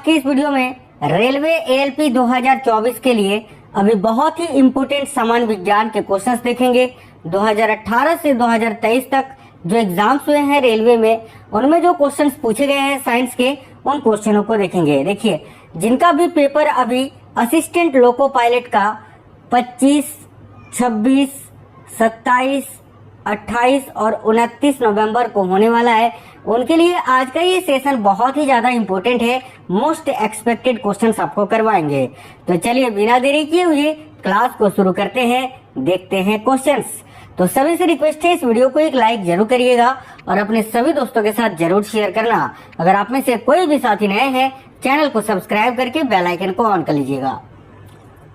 के इस वीडियो में रेलवे एएलपी 2024 के लिए अभी बहुत ही इम्पोर्टेंट सामान्य विज्ञान के क्वेश्चंस देखेंगे। 2018 से 2023 तक जो एग्जाम्स हुए हैं रेलवे में, उनमें जो क्वेश्चंस पूछे गए हैं साइंस के, उन क्वेश्चनों को देखेंगे। देखिए, जिनका भी पेपर अभी असिस्टेंट लोको पायलट का 25, 26, 27, 28 और 29 नवंबर को होने वाला है, उनके लिए आज का ये सेशन बहुत ही ज्यादा इम्पोर्टेंट है। मोस्ट एक्सपेक्टेड क्वेश्चंस आपको करवाएंगे। तो चलिए बिना देरी किए हुए क्लास को शुरू करते हैं, देखते हैं क्वेश्चंस। तो सभी से रिक्वेस्ट है, इस वीडियो को एक लाइक जरूर करिएगा और अपने सभी दोस्तों के साथ जरूर शेयर करना। अगर आप में से कोई भी साथी नए हैं, चैनल को सब्सक्राइब करके बेल आइकन को ऑन कर लीजिएगा।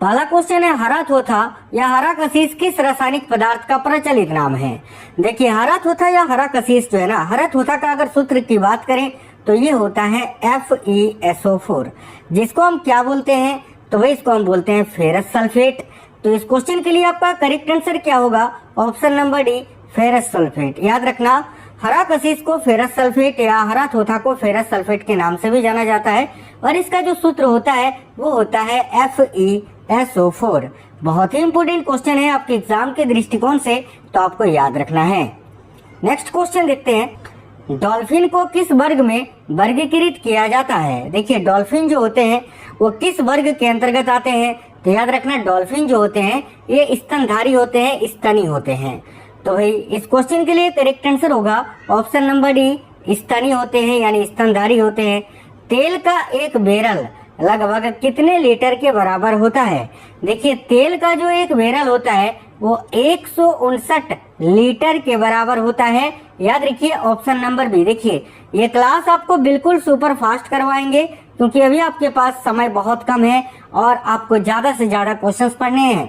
पहला क्वेश्चन है, हरा थोथा या हरा कसीस किस रासायनिक पदार्थ का प्रचलित नाम है? देखिए, हरा थोथा या हरा कसीस जो है ना, हरा थोथा का अगर सूत्र की बात करें तो ये होता है FeSO4, जिसको हम क्या बोलते हैं? तो वही इसको हम बोलते हैं फेरस सल्फेट। तो इस क्वेश्चन के लिए आपका करेक्ट आंसर क्या होगा? Option number D, ferrous sulphate. याद रखना, हरा कसीस को फेरस सल्फेट या हरा थोथा को फेरस सल्फेट के नाम से भी जाना जाता है और इसका जो सूत्र होता है वो होता है FeSO4। बहुत ही इंपोर्टेंट क्वेश्चन है आपके एग्जाम के दृष्टिकोण से, तो आपको याद रखना है। नेक्स्ट क्वेश्चन देखते हैं, डॉल्फिन को किस वर्ग में वर्गीकृत किया जाता है? देखिए, डॉल्फिन जो होते हैं वो किस वर्ग के अंतर्गत आते हैं? तो याद रखना, डॉल्फिन जो होते हैं ये स्तनधारी होते हैं, स्तनी होते हैं। तो भाई इस क्वेश्चन के लिए करेक्ट आंसर होगा ऑप्शन नंबर डी, स्तनी होते हैं यानी स्तनधारी होते हैं। तेल का एक बैरल लगभग कितने लीटर के बराबर होता है? देखिए, तेल का जो एक बैरल होता है वो 159 लीटर के बराबर होता है। याद रखिए ऑप्शन नंबर बी। देखिए, ये क्लास आपको बिल्कुल सुपर फास्ट करवाएंगे क्योंकि अभी आपके पास समय बहुत कम है और आपको ज्यादा से ज्यादा क्वेश्चंस पढ़ने हैं।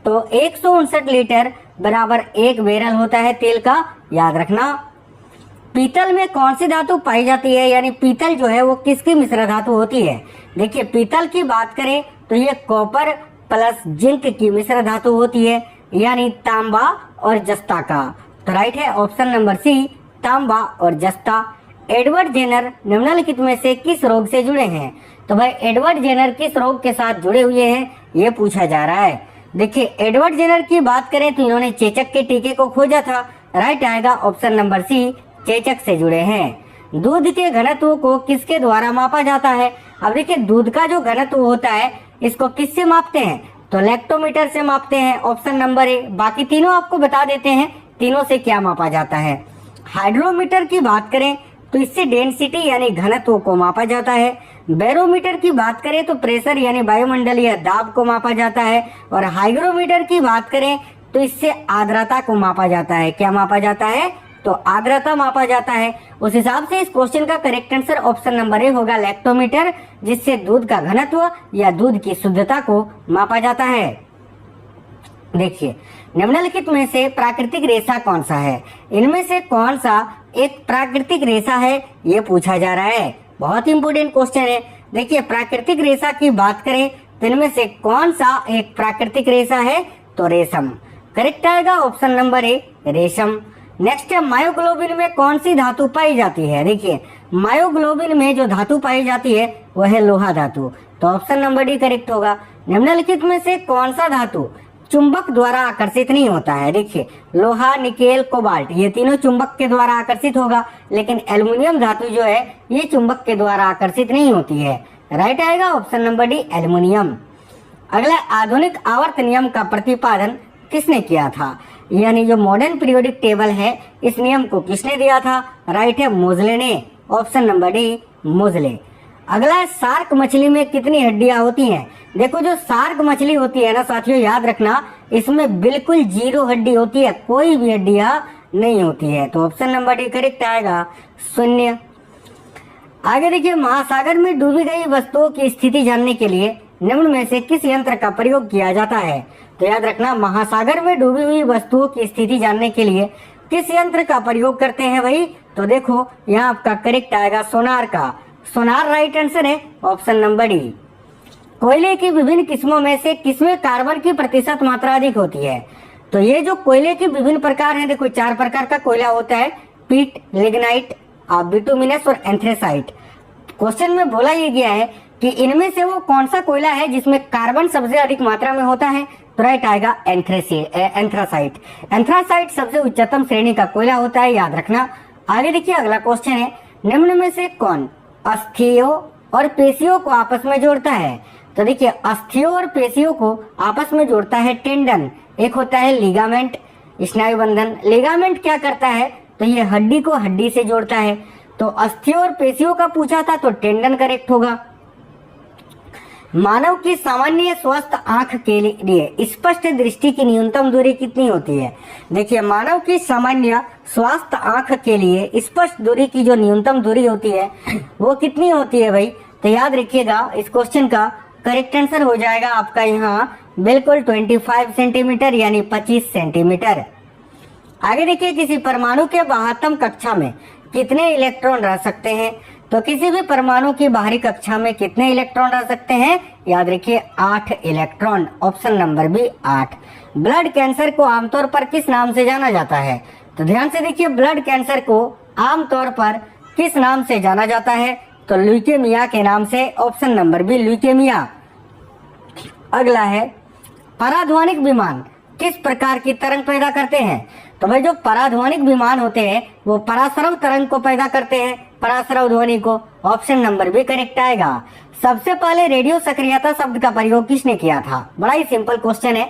तो 159 लीटर बराबर एक बैरल होता है तेल का। याद रखना, पीतल में कौन सी धातु पाई जाती है? यानी पीतल जो है वो किसकी मिश्र धातु होती है? देखिए, पीतल की बात करें तो ये कॉपर प्लस जिंक की मिश्र धातु होती है, यानी तांबा और जस्ता का। तो राइट है ऑप्शन नंबर सी, तांबा और जस्ता। एडवर्ड जेनर निम्नलिखित में से किस रोग से जुड़े हैं? तो भाई एडवर्ड जेनर किस रोग के साथ जुड़े हुए हैं, ये पूछा जा रहा है। देखिए, एडवर्ड जेनर की बात करें तो इन्होंने चेचक के टीके को खोजा था। राइट आएगा ऑप्शन नंबर सी, चेचक से जुड़े हैं। दूध के घनत्व को किसके द्वारा मापा जाता है? अब देखिए, दूध का जो घनत्व होता है इसको किससे मापते हैं? तो लैक्टोमीटर से मापते हैं, ऑप्शन नंबर ए। बाकी तीनों आपको बता देते हैं तीनों से क्या मापा जाता है। हाइड्रोमीटर की बात करें तो इससे डेंसिटी यानी घनत्व को मापा जाता है। बैरोमीटर की बात करें तो प्रेशर यानी वायुमंडलीय दाब को मापा जाता है और हाइग्रोमीटर की बात करें तो इससे आर्द्रता को मापा जाता है। क्या मापा जाता है? तो आर्द्रता मापा जाता है। उस हिसाब से इस क्वेश्चन का correct answer option number A होगा, लैक्टोमीटर, जिससे दूध का घनत्व या दूध की शुद्धता को मापा जाता है। देखिए, निम्नलिखित में से प्राकृतिक रेशा कौन सा है? इनमें से कौन सा एक प्राकृतिक रेशा है, ये पूछा जा रहा है। बहुत इंपोर्टेंट क्वेश्चन है। देखिए, प्राकृतिक रेशा की बात करें तो इनमें से कौन सा एक प्राकृतिक रेशा है? तो रेशम। करेक्ट आएगा ऑप्शन नंबर ए, रेशम। नेक्स्ट है, मायोग्लोबिन में कौन सी धातु पाई जाती है? देखिए, मायोग्लोबिन में जो धातु पाई जाती है वह है लोहा धातु। तो ऑप्शन नंबर डी करेक्ट होगा। निम्नलिखित में से कौन सा धातु चुंबक द्वारा आकर्षित नहीं होता है? देखिए, लोहा, निकेल, कोबाल्ट, ये तीनों चुंबक के द्वारा आकर्षित होगा, लेकिन एल्युमिनियम धातु जो है ये चुंबक के द्वारा आकर्षित नहीं होती है। राइट आएगा ऑप्शन नंबर डी, एल्युमिनियम। अगला, आधुनिक आवर्त नियम का प्रतिपादन किसने किया था? यानी जो मॉडर्न पीरियोडिक टेबल है, इस नियम को किसने दिया था? राइट है, मोजले ने। ऑप्शन नंबर डी, मोजले। अगला है, शार्क मछली में कितनी हड्डियां होती हैं? देखो, जो शार्क मछली होती है ना साथियों, याद रखना, इसमें बिल्कुल 0 हड्डी होती है, कोई भी हड्डियां नहीं होती है। तो ऑप्शन नंबर डी करेक्ट आएगा, 0। आगे देखिए, महासागर में डूबी गई वस्तुओं की स्थिति जानने के लिए निम्न में से किस यंत्र का प्रयोग किया जाता है? तो याद रखना, महासागर में डूबी हुई वस्तुओं की स्थिति जानने के लिए किस यंत्र का प्रयोग करते हैं भाई? तो देखो, यहाँ आपका करेक्ट आएगा सोनार का। सोनार राइट आंसर है, ऑप्शन नंबर डी। कोयले की विभिन्न किस्मों में से किसमें कार्बन की प्रतिशत मात्रा अधिक होती है? तो ये जो कोयले के विभिन्न प्रकार हैं, देखो 4 प्रकार का कोयला होता है, पीट, लिग्नाइट, बिटुमिनस और एंथ्रेसाइट। क्वेश्चन में बोला ये गया है कि इनमें से वो कौन सा कोयला है जिसमें कार्बन सबसे अधिक मात्रा में होता है, तो राइट आएगा एंथ्रासाइट। एंथ्रासाइट सबसे उच्चतम श्रेणी का कोयला होता है, याद रखना। आगे देखिए अगला क्वेश्चन है, निम्न में से कौन अस्थियों और पेशियों को आपस में जोड़ता है? तो देखिए अस्थियों और पेशियों को आपस में जोड़ता है टेंडन, एक होता है लिगामेंट, स्नायु बंधन। लिगामेंट क्या करता है, तो ये हड्डी को हड्डी से जोड़ता है। तो अस्थियों और पेशियों का पूछा था तो टेंडन करेक्ट होगा। मानव की सामान्य स्वस्थ आंख के लिए स्पष्ट दृष्टि की न्यूनतम दूरी कितनी होती है? देखिए मानव की सामान्य स्वस्थ आंख के लिए स्पष्ट दूरी की जो न्यूनतम दूरी होती है वो कितनी होती है भाई? तो याद रखिएगा इस क्वेश्चन का करेक्ट आंसर हो जाएगा आपका यहाँ बिल्कुल 25 सेंटीमीटर यानी 25 सेंटीमीटर। आगे देखिए किसी परमाणु के बाह्यतम कक्षा में कितने इलेक्ट्रॉन रह सकते हैं? तो किसी भी परमाणु की बाहरी कक्षा में कितने इलेक्ट्रॉन रह सकते हैं? याद रखिए 8 electron, option number B 8। Blood cancer को आमतौर पर किस नाम से जाना जाता है? तो ध्यान से देखिए ब्लड कैंसर को आमतौर पर किस नाम से जाना जाता है? तो ल्यूकेमिया के नाम से, ऑप्शन नंबर बी ल्यूकेमिया। अगला है पराध्वनिक विमान किस प्रकार की तरंग पैदा करते हैं? तो भाई जो पराध्वनिक विमान होते हैं वो पराश्रव तरंग को पैदा करते हैं, पराश्रव ध्वनि को, ऑप्शन नंबर बी करेक्ट आएगा। सबसे पहले रेडियो सक्रियता शब्द का प्रयोग किसने किया था? बड़ा ही सिंपल क्वेश्चन है।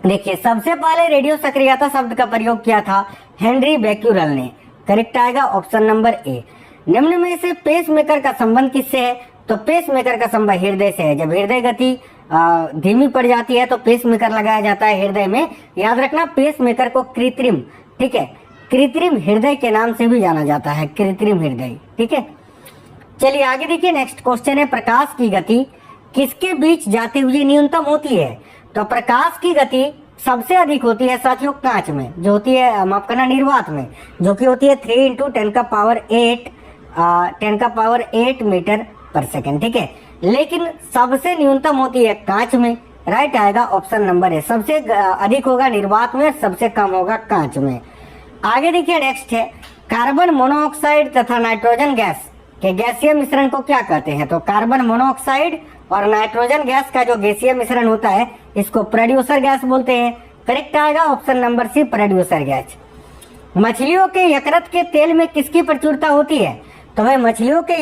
देखिए सबसे पहले रेडियो सक्रियता शब्द का प्रयोग किया था हेनरी बेक्यूरेल ने, करेक्ट आएगा ऑप्शन नंबर ए। निम्न में से पेसमेकर का संबंध किससे है? तो पेसमेकर का संबंध हृदय से है। जब हृदय गति धीमी पड़ जाती है तो पेसमेकर लगाया जाता है हृदय में। याद रखना पेसमेकर को कृत्रिम, ठीक है, कृत्रिम हृदय के नाम से भी जाना जाता है, कृत्रिम हृदय, ठीक है। चलिए आगे देखिए नेक्स्ट क्वेश्चन है, प्रकाश की गति किसके बीच जाते हुए न्यूनतम होती है? तो प्रकाश की गति सबसे अधिक होती है साथियों कांच में, जो होती है माफ करना निर्वात में, जो कि होती है 3 × 10⁸ मीटर पर सेकेंड, ठीक है। लेकिन सबसे न्यूनतम होती है कांच में, राइट आएगा ऑप्शन नंबर है। सबसे अधिक होगा निर्वात में, सबसे कम होगा कांच में। आगे देखिए नेक्स्ट है, कार्बन मोनोऑक्साइड तथा नाइट्रोजन गैस के गैसीय मिश्रण को क्या कहते हैं? तो कार्बन मोनोऑक्साइड और नाइट्रोजन गैस का जो गैसीय मिश्रण होता है इसको प्रोड्यूसर गैस बोलते हैं, करेक्ट आएगा option number C producer gas. मछलियों के यकृत के तेल में किसकी प्रचुरता होती है? तो भाई मछलियों के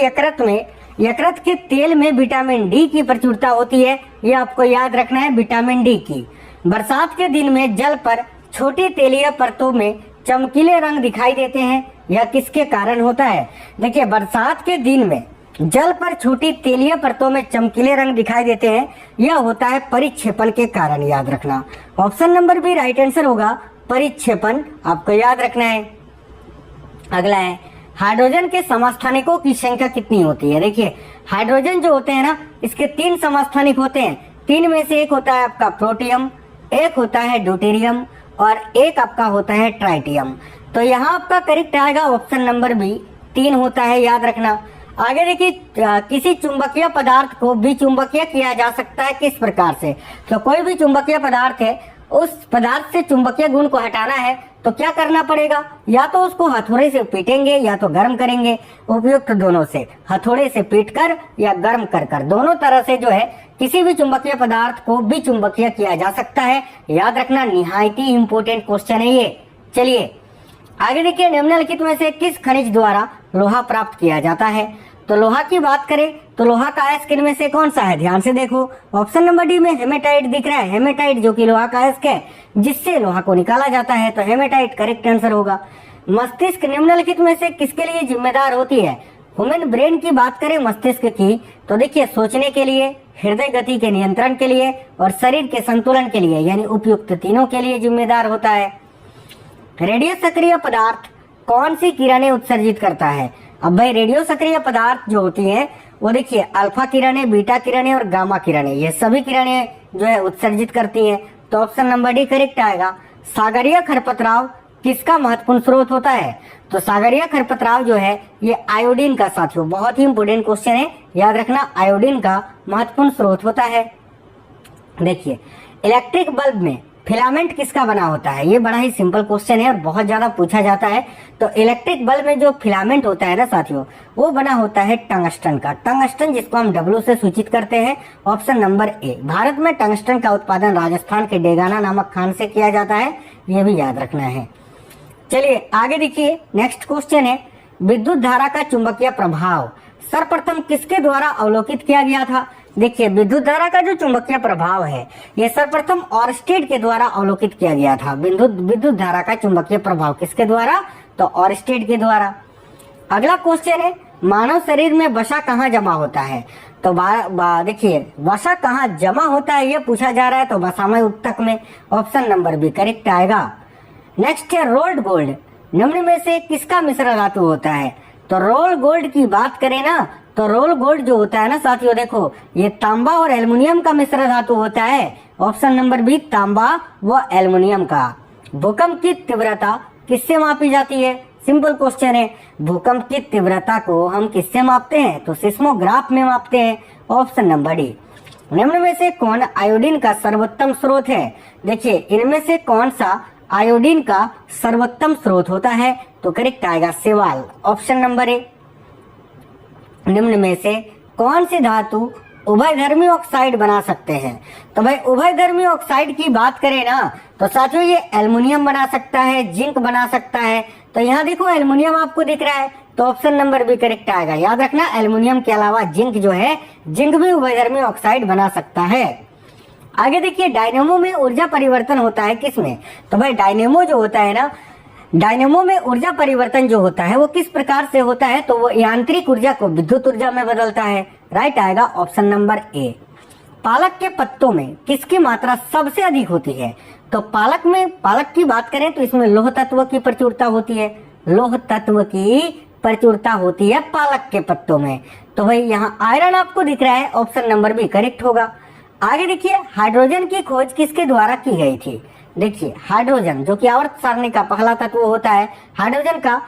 यकृत के तेल में विटामिन डी की प्रचुरता होती है, ये आपको याद रखना है, विटामिन डी की। बरसात के दिन में जल पर छोटी तेलीय परतों में चमकीले रंग दिखाई देते हैं, यह किसके कारण होता है? देखिए बरसात के दिन में जल पर छोटी तेलीय परतों में चमकीले रंग दिखाई देते हैं, यह होता है परिक्षेपण के कारण, याद रखना। Option number B right answer होगा, परिक्षेपण आपको याद रखना है। अगला है, हाइड्रोजन के समस्थानिकों की संख्या कितनी होती है? देखिए हाइड्रोजन जो होते हैं ना, इसके 3 समस्थानिक होते हैं। 3 में से एक होता है आपका प्रोटियम, एक होता है ड्यूटेरियम और एक आपका होता है ट्राइटियम। तो यहाँ आपका करेक्ट आएगा ऑप्शन नंबर बी 3 होता है, याद रखना। आगे देखिए किसी चुंबकीय पदार्थ को विचुंबकीय किया जा सकता है किस प्रकार से? तो कोई भी चुंबकीय पदार्थ है, उस पदार्थ से चुंबकीय गुण को हटाना है तो क्या करना पड़ेगा? या तो उसको हथौड़े से पीटेंगे या तो गर्म करेंगे, उपयुक्त दोनों से, हथौड़े से पीटकर या गर्म कर दोनों तरह से जो है किसी भी चुंबकीय पदार्थ को विचुंबकीय किया जा सकता है, याद रखना। निहायत ही इंपोर्टेंट क्वेश्चन है ये। चलिए आगे देखिए, निम्नलिखित में से किस खनिज द्वारा लोहा प्राप्त किया जाता है? तो लोहा की बात करें तो लोहा का अयस्क इनमें से कौन सा है? ध्यान से देखो, ऑप्शन नंबर डी में हेमेटाइट दिख रहा है, हेमेटाइट जो कि लोहा का अयस्क है जिससे लोहा को निकाला जाता है, तो हेमेटाइट करेक्ट आंसर होगा। मस्तिष्क निम्नलिखित में से किसके लिए जिम्मेदार होती है? ह्यूमन ब्रेन की बात करें मस्तिष्क की तो देखिए सोचने के लिए, हृदय गति के नियंत्रण के लिए और शरीर के संतुलन के लिए, यानी उपयुक्त तीनों के लिए जिम्मेदार होता है। रेडियो सक्रिय पदार्थ कौन सी किरणें उत्सर्जित करता है? अब भाई रेडियो सक्रिय पदार्थ जो होती है वो देखिए अल्फा किरणें, बीटा किरणें और गामा किरणें, ये सभी किरणें जो है उत्सर्जित करती हैं, तो ऑप्शन नंबर डी करेक्ट आएगा। सागरीय खरपतराव किसका महत्वपूर्ण स्रोत होता है? तो सागरीय खरपतराव जो है ये आयोडीन का, साथियों बहुत ही इंपोर्टेंट क्वेश्चन है, याद रखना, आयोडीन का महत्वपूर्ण स्रोत होता है। देखिए इलेक्ट्रिक बल्ब में फिलामेंट किसका बना होता है? ये बड़ा ही सिंपल क्वेश्चन है और बहुत ज्यादा पूछा जाता है। तो इलेक्ट्रिक बल्ब में जो फिलामेंट होता है ना साथियों, वो बना होता है टंगस्टन का। टंगस्टन जिसको हम W से सूचित करते हैं। Option number A. भारत में टंगस्टन का उत्पादन राजस्थान के डेगाना नामक खान से किया जाता है, ये भी याद रखना है। चलिए आगे देखिए, नेक्स्ट क्वेश्चन है विद्युत धारा का चुंबकीय प्रभाव सर्वप्रथम किसके द्वारा अवलोकित किया गया था? देखिए विद्युत धारा का जो चुंबकीय प्रभाव है ये सर्वप्रथम ऑरस्टेड के द्वारा अवलोकित किया गया था। विद्युत धारा का चुंबकीय प्रभाव किसके द्वारा? तो ऑरस्टेड के द्वारा। अगला क्वेश्चन है मानव शरीर में वसा कहाँ जमा होता है? तो देखिए वसा कहाँ जमा होता है ये पूछा जा रहा है, तो वसामय उत्तक में। ऑप्शन नंबर बी करेक्ट आएगा। नेक्स्ट है रोल्ड गोल्ड निम्न में से किसका मिश्र धातु होता है? तो रोल गोल्ड की बात करें ना, तो रोल गोल्ड जो होता है ना साथियों, देखो ये तांबा और एल्युमिनियम का मिश्र धातु होता है। ऑप्शन नंबर बी तांबा व एल्युमिनियम का। भूकंप की तीव्रता किससे मापी जाती है? सिंपल क्वेश्चन है। भूकंप की तीव्रता को हम किससे मापते हैं? तो सिस्मोग्राफ में मापते हैं। Option number D. निम्न में से कौन आयोडीन का सर्वोत्तम स्रोत है? देखिए इनमें से कौन सा आयोडीन का सर्वोत्तम स्रोत होता है? तो करेक्ट आएगा सेवाल। Option number A. निम्न में से कौन सी धातु उभयधर्मी ऑक्साइड बना सकते हैं? तो भाई उभयधर्मी ऑक्साइड की बात करें ना, तो साथियों ये एल्युमिनियम बना सकता है, जिंक बना सकता है। तो यहाँ देखो एल्युमिनियम आपको दिख रहा है, तो ऑप्शन नंबर बी करेक्ट आएगा। याद रखना एल्युमिनियम के अलावा जिंक जो है, जिंक भी उभयधर्मी ऑक्साइड बना सकता है। आगे देखिए डायनेमो में ऊर्जा परिवर्तन होता है किसमें? तो भाई डायनेमो जो होता है ना, डायनेमो में ऊर्जा परिवर्तन जो होता है वो किस प्रकार से होता है? तो वो यांत्रिक ऊर्जा को विद्युत ऊर्जा में बदलता है। राइट आएगा ऑप्शन नंबर ए। पालक के पत्तों में किसकी मात्रा सबसे अधिक होती है? तो पालक की बात करें तो इसमें लौह तत्व की प्रचुरता होती है। लौह तत्व की प्रचुरता होती है पालक के पत्तों में। तो भाई यहाँ आयरन आपको दिख रहा है, ऑप्शन नंबर बी करेक्ट होगा। आगे देखिए हाइड्रोजन की खोज किसके द्वारा की गई थी? देखिए हाइड्रोजन जो कि आवर्त सारणी का पहला तत्व होता है। हाइड्रोजन का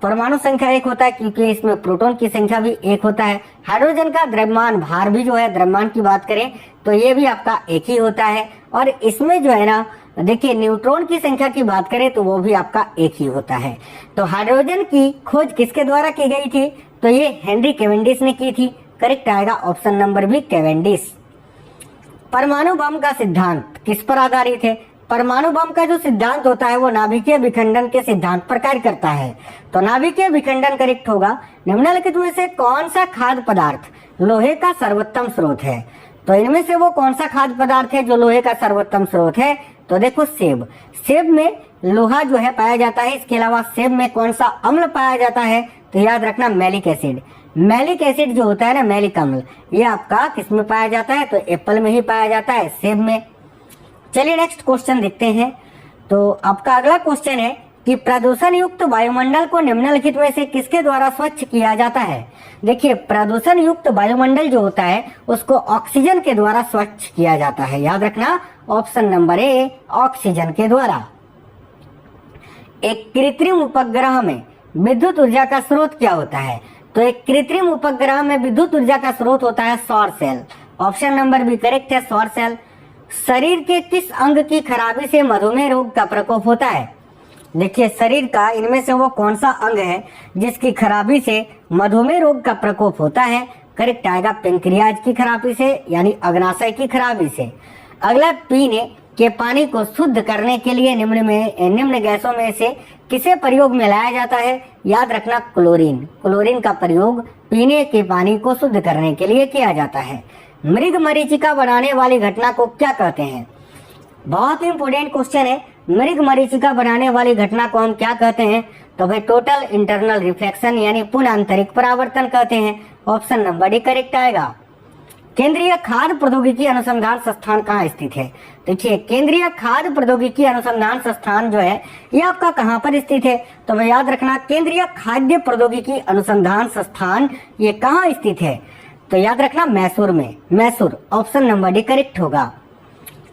परमाणु संख्या 1 होता है क्योंकि इसमें प्रोटॉन की संख्या भी 1 होता है। हाइड्रोजन का द्रव्यमान भार भी जो है, द्रव्यमान की बात करें तो ये भी आपका 1 ही होता है। और इसमें जो है ना देखिए न्यूट्रॉन की संख्या की बात करें तो वो भी आपका 1 ही होता है। तो हाइड्रोजन की खोज किसके द्वारा की गई थी? तो ये हेनरी कैवेंडिश ने की थी। करेक्ट आएगा ऑप्शन नंबर बी कैवेंडिश। परमाणु बम का सिद्धांत किस पर आधारित है? परमाणु बम का जो सिद्धांत होता है वो नाभिकीय विखंडन के सिद्धांत पर कार्य करता है। तो नाभिकीय विखंडन करेक्ट होगा। निम्नलिखित में से कौन सा खाद्य पदार्थ लोहे का सर्वोत्तम स्रोत है? तो इनमें से वो कौन सा खाद्य पदार्थ है जो लोहे का सर्वोत्तम स्रोत है? तो देखो सेब। सेब में लोहा जो है पाया जाता है। इसके अलावा सेब में कौन सा अम्ल पाया जाता है? तो याद रखना मैलिक एसिड। मैलिक एसिड जो होता है ना, मैलिक अम्ल, ये आपका किस में पाया जाता है? तो एप्पल में ही पाया जाता है, सेब में। चलिए नेक्स्ट क्वेश्चन देखते हैं। तो आपका अगला क्वेश्चन है कि प्रदूषण युक्त वायुमंडल को निम्नलिखित में से किसके द्वारा स्वच्छ किया जाता है? देखिए प्रदूषण युक्त वायुमंडल जो होता है उसको ऑक्सीजन के द्वारा स्वच्छ किया जाता है। याद रखना ऑप्शन नंबर ए ऑक्सीजन के द्वारा। एक कृत्रिम उपग्रह में विद्युत ऊर्जा का स्रोत क्या होता है? तो एक कृत्रिम उपग्रह में विद्युत ऊर्जा का स्रोत होता है सौर cell. Option number B correct है, सौर सेल। शरीर के किस अंग की खराबी से मधुमेह रोग का प्रकोप होता है? देखिए शरीर का इनमें से वो कौन सा अंग है जिसकी खराबी से मधुमेह रोग का प्रकोप होता है? करेक्ट आएगा पेंक्रियाज की खराबी से, यानी अग्नाशय की खराबी से। अगला पीने के पानी को शुद्ध करने के लिए निम्न गैसों में से किसे प्रयोग में लाया जाता है? याद रखना क्लोरीन। क्लोरीन का प्रयोग पीने के पानी को शुद्ध करने के लिए किया जाता है। मृग मरीचिका बनाने वाली घटना को क्या कहते हैं? बहुत इंपोर्टेंट क्वेश्चन है। मृग मरीचिका बनाने वाली घटना को हम क्या कहते हैं? तो भाई टोटल इंटरनल रिफ्लेक्शन यानी पूर्ण आंतरिक परावर्तन कहते हैं। ऑप्शन नंबर डी करेक्ट आएगा। केंद्रीय खाद्य प्रौद्योगिकी अनुसंधान संस्थान कहाँ स्थित है? देखिए केंद्रीय खाद्य प्रौद्योगिकी अनुसंधान संस्थान जो है ये आपका कहाँ पर स्थित है? तो भाई याद रखना केंद्रीय खाद्य प्रौद्योगिकी अनुसंधान संस्थान ये कहाँ स्थित है? तो याद रखना मैसूर में। Mysore option number D correct होगा।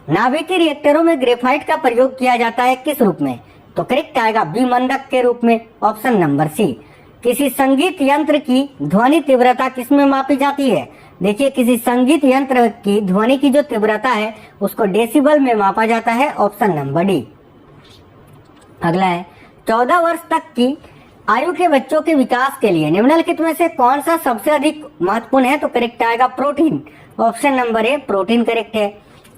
नाभिकीय रिएक्टरों में ग्रेफाइट का प्रयोग किया जाता है किस रूप में? तो करेक्ट आएगा विमंदक के रूप में। Option number C. किसी संगीत यंत्र की ध्वनि तीव्रता किसमें मापी जाती है? देखिए, किसी संगीत यंत्र की ध्वनि की जो तीव्रता है उसको डेसिबल में मापा जाता है। Option number D. अगला है 14 वर्ष तक की आयु के बच्चों के विकास के लिए निम्नलिखित में से कौन सा सबसे अधिक महत्वपूर्ण है? तो करेक्ट आएगा protein. Option number A protein correct है।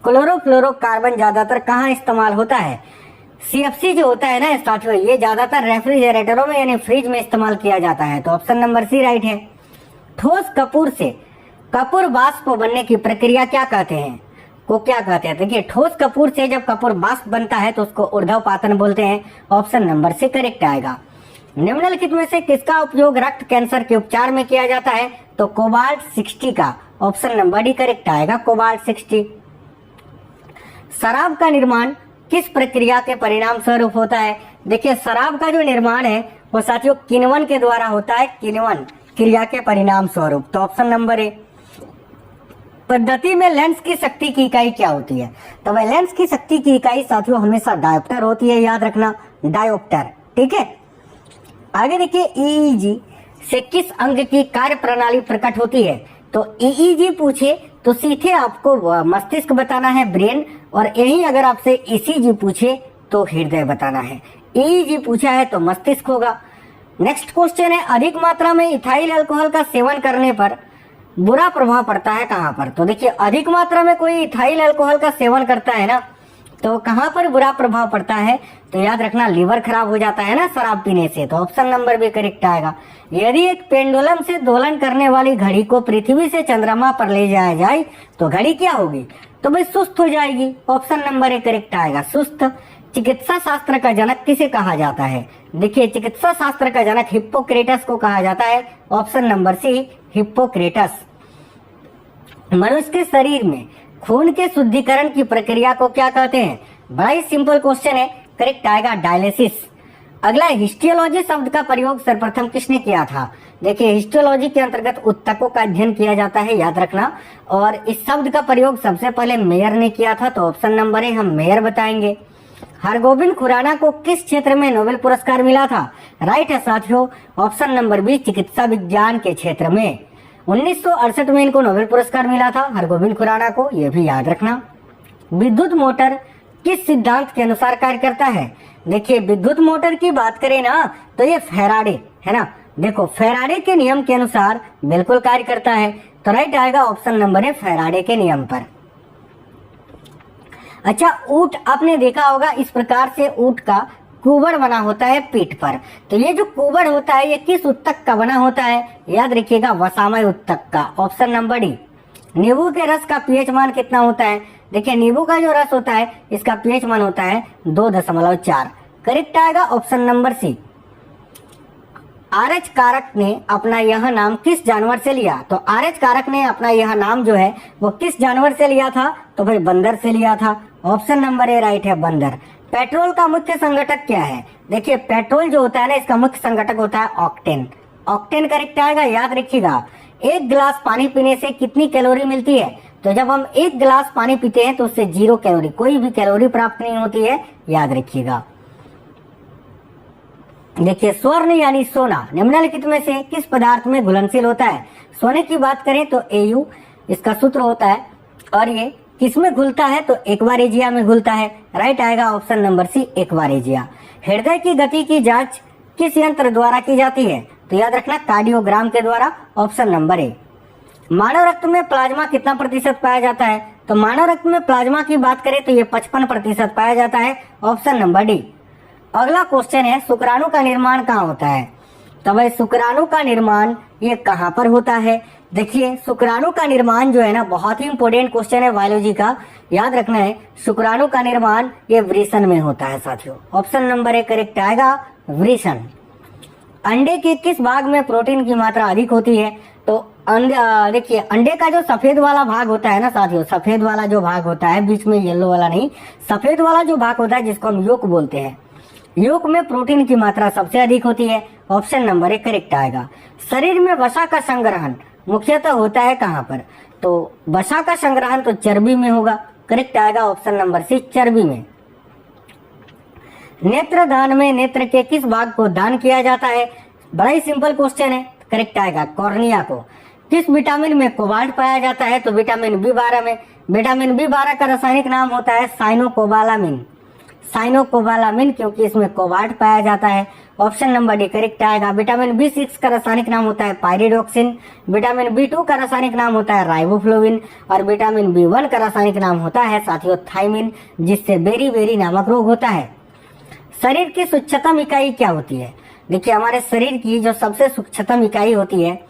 क्लोरोफ्लोरोकार्बन ज्यादातर कहाँ इस्तेमाल होता है? सीएफसी जो होता है ना साथियों, ये ज्यादातर रेफ्रिजरेटरों में यानी फ्रिज में इस्तेमाल किया जाता है। तो ऑप्शन नंबर सी राइट है। ठोस कपूर से कपूर वाष्प बनने की प्रक्रिया क्या कहते हैं? को क्या कहते हैं? देखिए, ठोस कपूर से जब कपूर वाष्प बनता है तो उसको ऊर्ध्वपातन बोलते हैं। ऑप्शन नंबर सी करेक्ट आएगा। निम्नलिखित में से किसका उपयोग रक्त कैंसर के उपचार में किया जाता है? तो कोबाल्ट 60 का। ऑप्शन नंबर डी करेक्ट आएगा, कोबाल्ट 60। शराब का निर्माण किस प्रक्रिया के परिणाम स्वरूप होता है? देखिए, शराब का जो निर्माण है वो साथियों किण्वन के द्वारा होता है, किण्वन क्रिया के परिणाम स्वरूप। तो ऑप्शन नंबर ए। पद्धति में लेंस की शक्ति की इकाई क्या होती है? तो वह लेंस की शक्ति की इकाई साथियों हमेशा डायोप्टर होती है, याद रखना, डायोप्टर। ठीक है। आगे देखिए, ईईजी से किस अंग की कार्य प्रणाली प्रकट होती है? तो ईईजी पूछे तो सीधे आपको मस्तिष्क बताना है, ब्रेन, और यही अगर आपसे ईसीजी पूछे तो हृदय बताना है। ईईजी पूछा है तो मस्तिष्क होगा। नेक्स्ट क्वेश्चन है, अधिक मात्रा में इथाइल अल्कोहल का सेवन करने पर बुरा प्रभाव पड़ता है कहाँ पर? तो देखिए, अधिक मात्रा में कोई इथाइल अल्कोहल का सेवन करता है ना, तो कहाँ पर बुरा प्रभाव पड़ता है? तो याद रखना, लीवर खराब हो जाता है ना शराब पीने से। तो ऑप्शन नंबर भी करेक्ट आएगा। यदि एक पेंडुलम से दोलन करने वाली घड़ी को पृथ्वी से चंद्रमा पर ले जाया जाए तो घड़ी क्या होगी? तो भाई सुस्त हो जाएगी। ऑप्शन नंबर ए करेक्ट आएगा, सुस्त। चिकित्सा शास्त्र का जनक किसे कहा जाता है? देखिए, चिकित्सा शास्त्र का जनक हिप्पोक्रेटस को कहा जाता है। Option number C Hippocrates. मनुष्य के शरीर में खून के शुद्धिकरण की प्रक्रिया को क्या कहते हैं? बड़ा ही सिंपल क्वेश्चन है, करेक्ट आएगा डायलिसिस। अगला, हिस्टियोलॉजी शब्द का प्रयोग सर्वप्रथम किसने किया था? देखिए, हिस्टियोलॉजी के अंतर्गत ऊतकों का अध्ययन किया जाता है, याद रखना, और इस शब्द का प्रयोग सबसे पहले मेयर ने किया था। तो ऑप्शन नंबर ए हम मेयर बताएंगे। हरगोबिंद खुराना को किस क्षेत्र में नोबेल पुरस्कार मिला था? राइट है साथियों, ऑप्शन नंबर बी चिकित्सा विज्ञान के क्षेत्र में। 1968 में इनको नोबेल पुरस्कार मिला था, हरगोबिंद खुराना को, यह भी याद रखना। विद्युत मोटर किस सिद्धांत के अनुसार कार्य करता है? देखिए, विद्युत मोटर की बात करें ना तो ये फैराडे है ना, देखो फैराडे के नियम के अनुसार बिल्कुल कार्य करता है। तो राइट आएगा ऑप्शन नंबर है फैराडे के नियम पर। अच्छा, ऊंट आपने देखा होगा, इस प्रकार से ऊंट का कुबड़ बना होता है पीठ पर। तो ये जो कुबड़ होता है ये किस उत्तक का बना होता है? याद रखिएगा, वसामय उत्तक का। Option number D. नींबू के रस का पीएच मान कितना होता है? देखिए, नींबू का जो रस होता है इसका पीएच मान होता है 2.4। करेक्ट आएगा ऑप्शन नंबर सी। आरएच कारक ने अपना यह नाम किस जानवर से लिया? तो आरएच कारक ने अपना यह नाम जो है वो किस जानवर से लिया था? तो भाई बंदर से लिया था। ऑप्शन नंबर ए राइट है, बंदर। पेट्रोल का मुख्य संघटक क्या है? देखिए, पेट्रोल जो होता है ना इसका मुख्य संघटक होता है ऑक्टेन। ऑक्टेन करेक्ट आएगा, याद रखिएगा। एक गिलास पानी पीने से कितनी कैलोरी मिलती है? तो जब हम एक गिलास पानी पीते हैं तो उससे 0 कैलोरी, कोई भी कैलोरी प्राप्त नहीं होती है, याद रखिएगा। देखिए, स्वर्ण यानी सोना निम्नलिखित में से किस पदार्थ में घुलनशील होता है? सोने की बात करें तो Au इसका सूत्र होता है, और ये किसमें घुलता है? तो एक्वारेजिया में घुलता है। राइट आएगा ऑप्शन नंबर सी एक्वारेजिया। हृदय की गति की जांच किस यंत्र द्वारा की जाती है? तो याद रखना, कार्डियोग्राम के द्वारा। Option number A. मानव रक्त में प्लाज्मा कितना प्रतिशत पाया जाता है? तो मानव रक्त में प्लाज्मा की बात करें तो ये 55% पाया जाता है। Option number D. अगला क्वेश्चन है, शुक्राणु का निर्माण कहाँ होता है? तो भाई शुक्राणु का निर्माण ये कहाँ पर होता है? देखिए, शुक्राणु का निर्माण जो है ना बहुत ही इंपॉर्टेंट क्वेश्चन है बायोलॉजी का, याद रखना है। शुक्राणु का निर्माण ये वृषण में होता है साथियों। ऑप्शन नंबर ए करेक्ट आएगा, वृषण। अंडे के किस भाग में प्रोटीन की मात्रा अधिक होती है? तो देखिए, अंडे का जो सफेद वाला भाग होता है ना साथियों, सफेद वाला जो भाग होता है, बीच में येलो वाला नहीं, सफेद वाला जो भाग होता है जिसको हम योक बोलते हैं, योक में प्रोटीन की मात्रा सबसे अधिक होती है। ऑप्शन नंबर ए करेक्ट आएगा। शरीर में वसा का संग्रहण मुख्यतः होता है कहाँ पर? तो वसा का संग्रहण तो चर्बी में होगा। करेक्ट आएगा ऑप्शन नंबर सी, चर्बी में। नेत्र दान में नेत्र के किस भाग को दान किया जाता है? बड़ा ही सिंपल क्वेश्चन है, करेक्ट आएगा कॉर्निया को। किस विटामिन में कोबाल्ट पाया जाता है? तो विटामिन B12 में। विटामिन B12 का रासायनिक नाम होता है साइनोकोबालामिन। साइनोकोबालामिन, क्योंकि इसमें कोबाल्ट पाया जाता है। ऑप्शन नंबर डी करेक्ट आएगा। विटामिन B6 का रासायनिक नाम होता है पायरिडोक्सिन। विटामिन B2 का रासायनिक नाम होता है राइबोफ्लोविन। और विटामिन B1 का रासायनिक नाम होता है साथियों थायमिन, जिससे बेरी नामक रोग होता है। शरीर की सूक्ष्मतम इकाई क्या होती है? देखिए, हमारे शरीर की जो सबसे सूक्ष्मतम इकाई होती है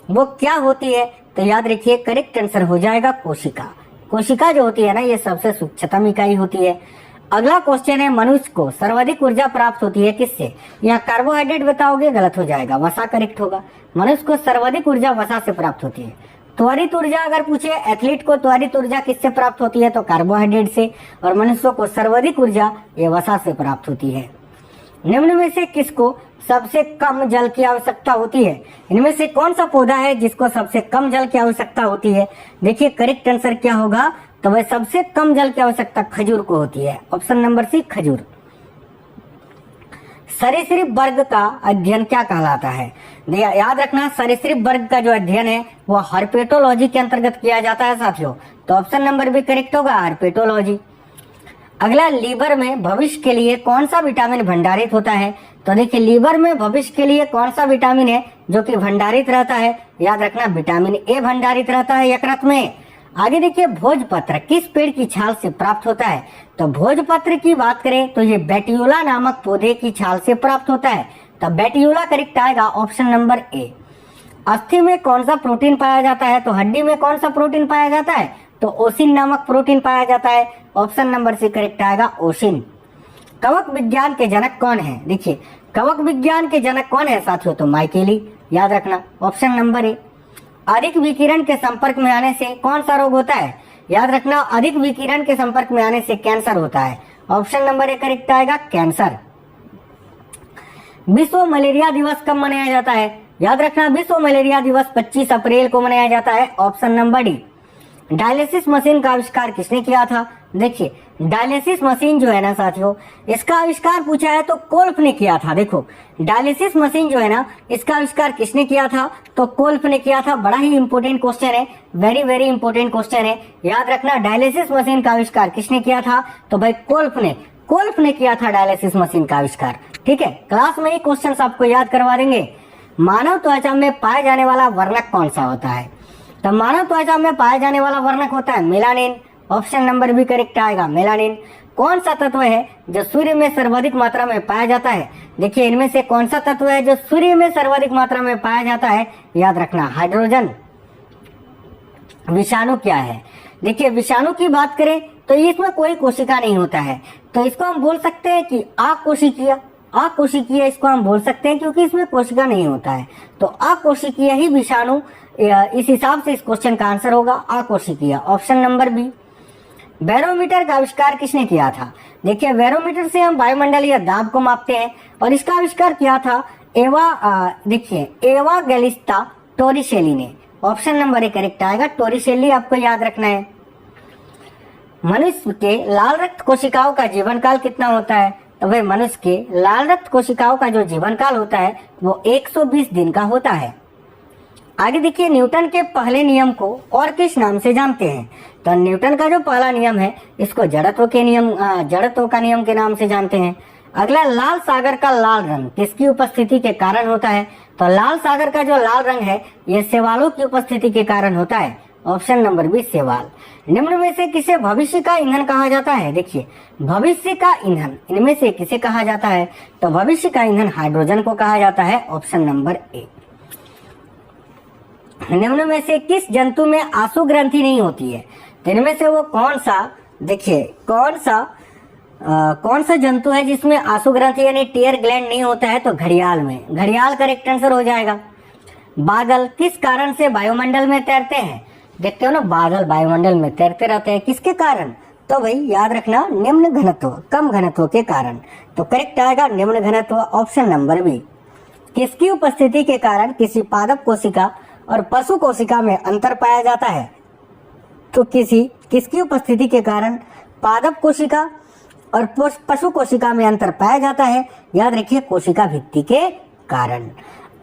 वो क्या होती है? तो याद रखिए, करेक्ट आंसर हो जाएगा कोशिका। कोशिका जो होती है ना, ये सबसे सूक्ष्मतम इकाई होती है। अगला क्वेश्चन है, मनुष्य को सर्वाधिक ऊर्जा प्राप्त होती है किससे? यहाँ कार्बोहाइड्रेट बताओगे, गलत हो जाएगा, वसा करेक्ट होगा। मनुष्य को सर्वाधिक ऊर्जा वसा से प्राप्त होती है। त्वरित ऊर्जा अगर पूछे, एथलीट को त्वरित ऊर्जा किससे प्राप्त होती है? तो कार्बोहाइड्रेट से। और मनुष्य को सर्वाधिक ऊर्जा ये वसा से प्राप्त होती है। निम्न में से किसको सबसे कम जल की आवश्यकता होती है? इनमें से कौन सा पौधा है जिसको सबसे कम जल की आवश्यकता होती है? देखिए, करेक्ट आंसर क्या होगा? तो वह सबसे कम जल की आवश्यकता खजूर को होती है। ऑप्शन नंबर सी खजूर। सरीसृप वर्ग का अध्ययन क्या कहलाता है? याद रखना, सरीसृप वर्ग का जो अध्ययन है वो हर्पेटोलॉजी के अंतर्गत किया जाता है साथियों। तो ऑप्शन नंबर बी करेक्ट होगा, हर्पेटोलॉजी। अगला, लीवर में भविष्य के लिए कौन सा विटामिन भंडारित होता है? तो देखिए, लीवर में भविष्य के लिए कौन सा विटामिन है जो कि भंडारित रहता है? याद रखना, विटामिन ए भंडारित रहता है यकृत में। आगे देखिए, भोजपत्र किस पेड़ की छाल से प्राप्त होता है? तो भोजपत्र की बात करें तो ये बेटियोला नामक पौधे की छाल से प्राप्त होता है। तो बेटियोला करेक्ट आएगा, ऑप्शन नंबर ए। अस्थि में कौन सा प्रोटीन पाया जाता है? तो हड्डी में कौन सा प्रोटीन पाया जाता है? तो ओसिन नामक प्रोटीन पाया जाता है। ऑप्शन नंबर सी करेक्ट आएगा, ओसिन। कवक विज्ञान के जनक कौन है? देखिए, कवक विज्ञान के जनक कौन है साथियों? तो माइकेली। याद रखना, ऑप्शन नंबर ए। अधिक विकिरण के संपर्क में आने से कौन सा रोग होता है? याद रखना, अधिक विकिरण के संपर्क में आने से कैंसर होता है। ऑप्शन नंबर ए करेक्ट आएगा, कैंसर। विश्व मलेरिया दिवस कब मनाया जाता है? याद रखना, विश्व मलेरिया दिवस 25 अप्रैल को मनाया जाता है। Option number D. Dialysis machine का आविष्कार किसने किया था? देखिए, डायलिसिस मशीन जो है ना साथियों, इसका आविष्कार पूछा है तो कोल्फ ने किया था। देखो, डायलिसिस मशीन जो है ना, इसका आविष्कार किसने किया था? तो कोल्फ ने किया था। बड़ा ही इंपॉर्टेंट क्वेश्चन है, वेरी इंपॉर्टेंट क्वेश्चन है। याद रखना, डायलिसिस मशीन का आविष्कार किसने किया था? तो भाई कोल्फ ने किया था डायलिसिस मशीन का आविष्कार। ठीक है, क्लास में ही क्वेश्चन आपको याद करवा देंगे। मानव त्वचा में पाए जाने वाला वर्णक कौन सा होता है? तो मानव त्वचा में पाया जाने वाला वर्णक होता है melanin. Option number B correct आएगा, मेलानिन। कौन सा तत्व है जो सूर्य में सर्वाधिक मात्रा में पाया जाता है? देखिए, इनमें से कौन सा तत्व है जो सूर्य में सर्वाधिक मात्रा में पाया जाता है? याद रखना, हाइड्रोजन। विषाणु क्या है? देखिए, विषाणु की बात करें तो इसमें कोई कोशिका नहीं होता है, तो इसको हम बोल सकते हैं कि अकोशिकीय। अकोशिकीय इसको हम बोल सकते हैं क्योंकि इसमें कोशिका नहीं होता है। तो अकोशिकीय ही विषाणु, इस हिसाब से इस क्वेश्चन का आंसर होगा अकोशिकीय। Option number B. बैरोमीटर का आविष्कार किसने किया था? देखिए, बैरोमीटर से हम वायुमंडलीय दाब को मापते हैं और इसका आविष्कार किया था एवा गैलिस्ता टोरिसेली ने। ऑप्शन नंबर ए करेक्ट आएगा, टोरिसेली आपको याद रखना है। मनुष्य के लाल रक्त कोशिकाओं का जीवन काल कितना होता है? तो भाई, मनुष्य के लाल रक्त कोशिकाओं का जो जीवन काल होता है वो 120 दिन का होता है। आगे देखिए, न्यूटन के पहले नियम को और किस नाम से जानते हैं? तो न्यूटन का जो पहला नियम है इसको जड़त्व का नियम के नाम से जानते हैं। अगला, लाल सागर का लाल रंग किसकी उपस्थिति के कारण होता है? तो लाल सागर का जो लाल रंग है ये शैवालों की उपस्थिति के कारण होता है। ऑप्शन नंबर बी, शैवाल। निम्न में से किसे भविष्य का ईंधन कहा जाता है? देखिए, भविष्य का ईंधन इनमें से किसे कहा जाता है? तो भविष्य का ईंधन हाइड्रोजन को कहा जाता है। Option number A. निम्न में से किस जंतु में आंसू ग्रंथि नहीं होती है? तो इनमें से वो कौन सा, देखिए, कौन सा जंतु है जिसमें आंसू ग्रंथि यानी टीयर ग्लैंड नहीं होता है? तो घड़ियाल में। घड़ियाल करेक्ट आंसर हो जाएगा। बादल किस कारण से वायुमंडल में तैरते हैं? देखते हो ना, बादल वायुमंडल में तैरते रहते हैं, किसके कारण? तो भाई याद रखना, निम्न घनत्व, कम घनत्व के कारण। तो करेक्ट आएगा निम्न घनत्व, ऑप्शन नंबर बी। किसकी उपस्थिति के कारण किसी पादप कोशिका और पशु कोशिका में अंतर पाया जाता है? तो किसकी उपस्थिति के कारण पादप कोशिका और पशु कोशिका में अंतर पाया जाता है? याद रखिए, कोशिका भित्ति के कारण।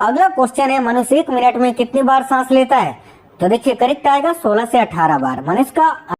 अगला क्वेश्चन है, मनुष्य 1 मिनट में कितनी बार सांस लेता है? तो देखिए करेक्ट आएगा 16 से 18 बार। मनुष्य का